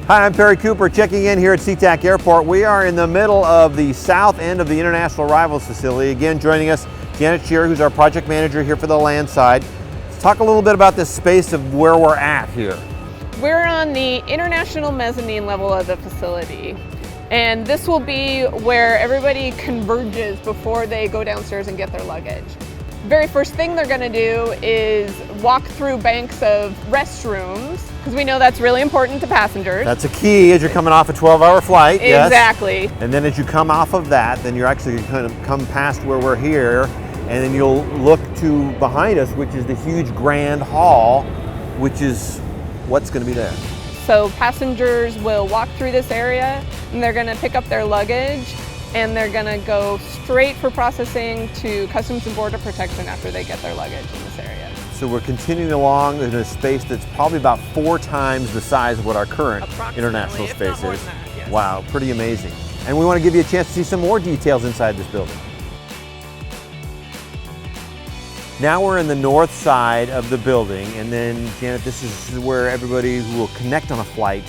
Hi, I'm Perry Cooper checking in here at Sea-Tac Airport. We are in the middle of the south end of the International Arrivals Facility. Again, joining us, Janet Shearer, who's our project manager here for the land side. Let's talk a little bit about this space of where we're at here. We're on the international mezzanine level of the facility. And this will be where everybody converges before they go downstairs and get their luggage. Very first thing they're going to do is walk through banks of restrooms, because we know that's really important to passengers. That's a key as you're coming off a 12-hour flight. Exactly. Yes. And then as you come off of that, then you're actually going to come past where we're here, and then you'll look to behind us, which is the huge grand hall, which is what's going to be there. So passengers will walk through this area, and they're going to pick up their luggage, and they're going to go straight for processing to Customs and Border Protection after they get their luggage in this area. So we're continuing along in a space that's probably about 4 times the size of what our current international space is. Yes. Wow, pretty amazing. And we want to give you a chance to see some more details inside this building. Now we're in the north side of the building, and then, Janet, this is where everybody who will connect on a flight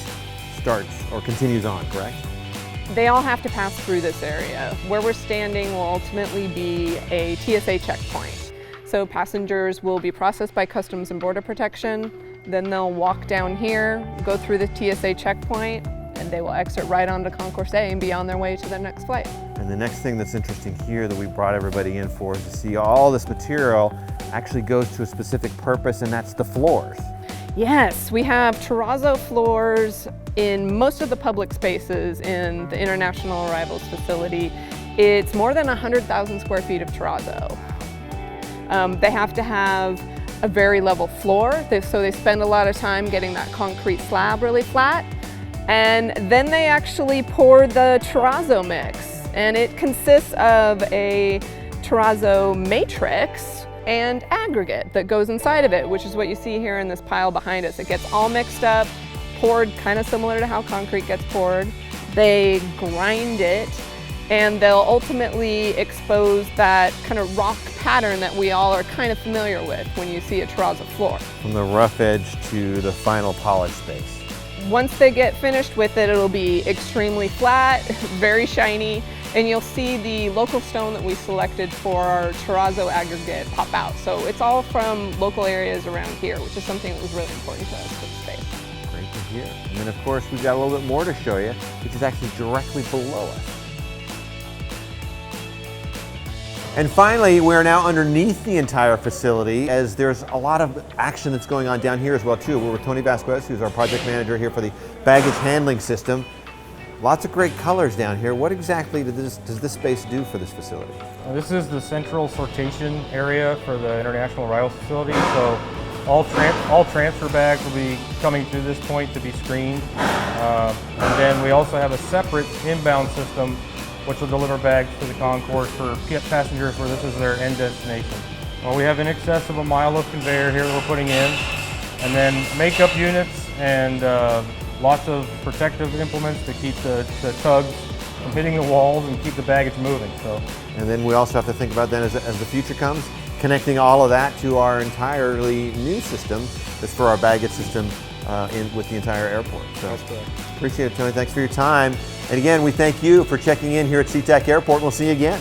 starts or continues on, correct? They all have to pass through this area. Where we're standing will ultimately be a TSA checkpoint. So passengers will be processed by Customs and Border Protection, then they'll walk down here, go through the TSA checkpoint, and they will exit right onto Concourse A and be on their way to their next flight. And the next thing that's interesting here that we brought everybody in for is to see all this material actually goes to a specific purpose, and that's the floors. Yes, we have terrazzo floors in most of the public spaces in the International Arrivals Facility. It's more than 100,000 square feet of terrazzo. They have to have a very level floor, so they spend a lot of time getting that concrete slab really flat. And then they actually pour the terrazzo mix. And it consists of a terrazzo matrix and aggregate that goes inside of it, which is what you see here in this pile behind us. It gets all mixed up, poured kind of similar to how concrete gets poured. They grind it, and they'll ultimately expose that kind of rock pattern that we all are kind of familiar with when you see a terrazzo floor. From the rough edge to the final polished space. Once they get finished with it, it'll be extremely flat, very shiny, and you'll see the local stone that we selected for our terrazzo aggregate pop out. So it's all from local areas around here, which is something that was really important to us for the space. Great to hear. And then of course we've got a little bit more to show you, which is actually directly below us. And finally, we're now underneath the entire facility, as there's a lot of action that's going on down here as well too. We're with Tony Vasquez, who's our project manager here for the baggage handling system. Lots of great colors down here. What exactly does this space do for this facility? This is the central sortation area for the International Arrivals Facility. So all transfer bags will be coming through this point to be screened. And then we also have a separate inbound system which will deliver bags to the concourse for passengers where this is their end destination. Well, we have in excess of a mile of conveyor here that we're putting in, and then makeup units and lots of protective implements to keep the tugs from hitting the walls and keep the baggage moving. And then we also have to think about then as the future comes, connecting all of that to our entirely new system that's for our baggage system with the entire airport. So appreciate it, Tony. Thanks for your time. And again, we thank you for checking in here at Sea-Tac Airport, and we'll see you again.